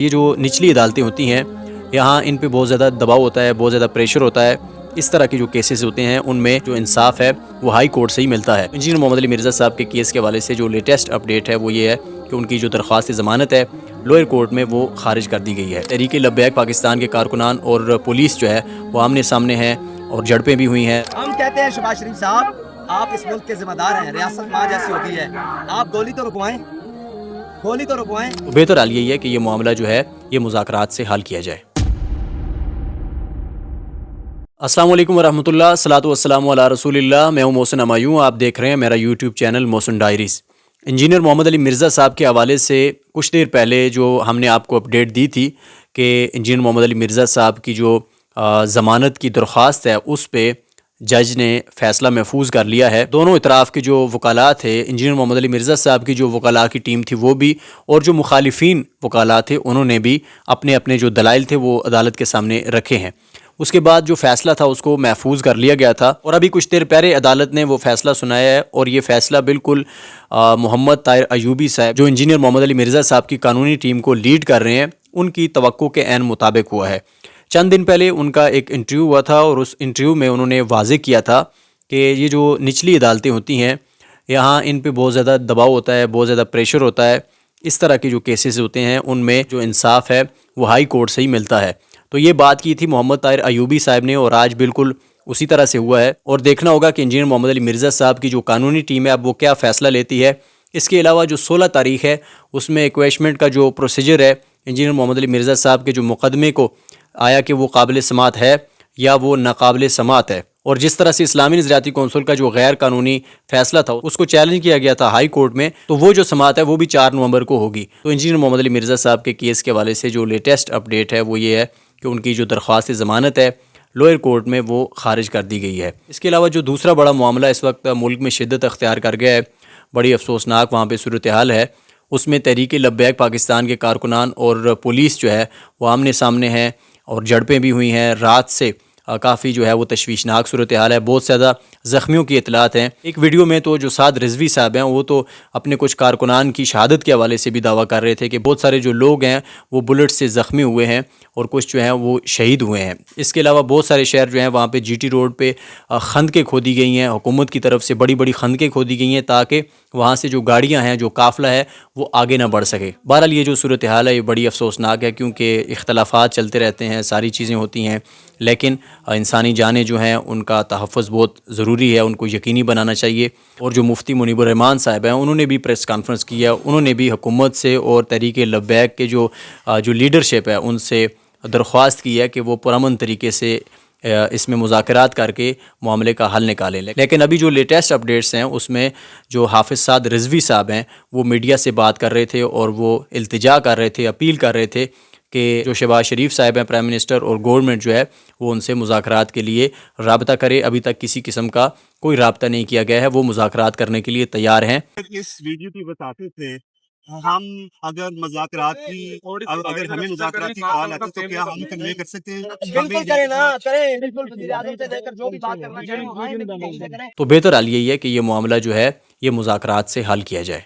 ये जो निचली अदालतें होती हैं, यहाँ इन पे बहुत ज़्यादा दबाव होता है, बहुत ज़्यादा प्रेशर होता है। इस तरह के जो केसेस होते हैं उनमें जो इंसाफ है वो हाई कोर्ट से ही मिलता है। इंजीनियर मोहम्मद अली मिर्ज़ा साहब के केस के हवाले से जो लेटेस्ट अपडेट है वो ये है कि उनकी जो दरख्वास्त ज़मानत है लोअर कोर्ट में वो खारिज कर दी गई है। तहरीक लब्बैक पाकिस्तान के कारकुनान और पुलिस जो है वो आमने सामने हैं और झड़पें भी हुई हैं। हम कहते हैं शहबाज शरीफ साहब, आप इस मुल्क के जिम्मेदार हैं, रियासत माँ जैसी होती है, आप गोली तो रुकवाएं, गोली तो रुकवाएं। तो बेहतर हाल यही है कि ये मामला जो है ये मुज़ाकरात से हल किया जाए। अस्सलाम वालेकुम वरहमतुल्लाह, सलातु वस्सलामु अला रसूलिल्लाह। मैं हूं मोहसिन हमायूं, आप देख रहे हैं मेरा YouTube channel Mohsin diaries. Engineer Mohammad Ali Mirza साहब के हवाले से कुछ देर पहले जो हमने आपको अपडेट दी थी कि इंजीनियर मोहम्मद अली मिर्ज़ा साहब की जो ज़मानत की दरख्वास्त है उस पर जज ने फ़ैसला महफूज कर लिया है। दोनों इतराफ़ के जो वकाला थे, इंजीनियर मोहम्मद अली मिर्ज़ा साहब की जो वकाला की टीम थी वो भी, और जो मुखालिफिन वकाला थे उन्होंने भी अपने अपने जो दलाइल थे वो अदालत के सामने रखे हैं। उसके बाद जो फ़ैसला था उसको महफूज कर लिया गया था और अभी कुछ देर पहले अदालत ने वो फ़ैसला सुनाया है। और ये फ़ैसला बिल्कुल मोहम्मद ताहिर अयूबी साहब जो इंजीनियर मोहम्मद अली मिर्ज़ा साहब की कानूनी टीम को लीड कर रहे हैं उनकी तवक्को के ऐन मुताबिक हुआ है। चंद दिन पहले उनका एक इंटरव्यू हुआ था और उस इंटरव्यू में उन्होंने वाज़े किया था कि ये जो निचली अदालतें होती हैं यहाँ इन पे बहुत ज़्यादा दबाव होता है, बहुत ज़्यादा प्रेशर होता है। इस तरह के जो केसेस होते हैं उनमें जो इंसाफ है वो हाई कोर्ट से ही मिलता है। तो ये बात की थी मोहम्मद ताहिर अयूबी साहब ने और आज बिल्कुल उसी तरह से हुआ है। और देखना होगा कि इंजीनियर मोहम्मद अली मिर्ज़ा साहब की जो कानूनी टीम है अब वो क्या फ़ैसला लेती है। इसके अलावा जो 16 तारीख है उसमें एक्वेशमेंट का जो प्रोसीजर है इंजीनियर मोहम्मद अली मिर्ज़ा साहब के जो मुकदमे को आया कि वो काबिल समात है या वो नाकाबिल समात है। और जिस तरह से इस्लामी नज़रियाती कौंसिल का जो गैर कानूनी फ़ैसला था उसको चैलेंज किया गया था हाई कोर्ट में, तो वो जो समात है वो भी 4 नवंबर को होगी। तो इंजीनियर मोहम्मद अली मिर्ज़ा साहब के केस के हवाले से जो लेटेस्ट अपडेट है वो ये है कि उनकी जो दरख्वास्त ज़मानत है लोअर कोर्ट में वो खारिज कर दी गई है। इसके अलावा जो दूसरा बड़ा मामला इस वक्त मुल्क में शिद्दत अख्तियार कर गया है, बड़ी अफसोसनाक वहाँ पर सूरत हाल है, उसमें तहरीक लब्बैक पाकिस्तान के कारकुनान और पुलिस जो है वो आमने सामने हैं और झड़पें भी हुई हैं। रात से काफ़ी जो है वो तशवीशनाक सूरत हाल है, बहुत ज़्यादा ज़ख्मियों की इतलात हैं। एक वीडियो में तो जो साद रिजवी साहब हैं वो तो अपने कुछ कारकुनान की शहादत के हवाले से भी दावा कर रहे थे कि बहुत सारे जो लोग हैं वो बुलेट से ज़ख्मी हुए हैं और कुछ जो हैं वो शहीद हुए हैं। इसके अलावा बहुत सारे शहर जो हैं वहाँ पे जीटी रोड पे खंदकें खोदी गई हैं, हुकूमत की तरफ से बड़ी बड़ी खंदकें खोदी गई हैं ताकि वहाँ से जो गाड़ियाँ हैं, जो काफ़िला है वो आगे ना बढ़ सके। बहरहाल ये जो सूरत हाल है ये बड़ी अफसोसनाक है क्योंकि इख्तलाफात चलते रहते हैं, सारी चीज़ें होती हैं, लेकिन इंसानी जानें जो हैं उनका तहफ़्फ़ुज़ बहुत ज़रूरी है, उनको यकीनी बनाना चाहिए। और जो मुफ्ती मुनीबुर रहमान साहब हैं उन्होंने भी प्रेस कॉन्फ्रेंस की है, उन्होंने भी हुकूमत से और तहरीक लब्बैक के जो लीडरशिप है उनसे दरख्वास्त की है कि वो पुरअमन तरीके से इसमें मुज़ाकरात करके मामले का हल निकालें। लेकिन अभी जो लेटेस्ट अपडेट्स हैं उसमें जो हाफिज़ साद रिजवी साहब हैं वो मीडिया से बात कर रहे थे और वो इल्तिजा कर रहे थे, अपील कर रहे थे कि जो शहबाज शरीफ साहब हैं प्राइम मिनिस्टर और गवर्नमेंट जो है वो उनसे मुज़ाकरात के लिए राब्ता करे। अभी तक किसी किस्म का कोई राब्ता नहीं किया गया है, वो मुज़ाकरात करने के लिए तैयार हैं। इस वीडियो की बताते थे हम अगर मुज़ाकरात की अगर हमें मुज़ाकरात की कॉल आती तो क्या हम कन्वे कर सकते हैं? बिल्कुल करें ना, करें, बिल्कुल वज़ीर आज़म से लेकर जो भी बात करना चाहें वो आएं, बिल्कुल करें। तो बेहतर हाल यही है कि ये मामला जो है ये मुज़ाकरात से हल किया जाए।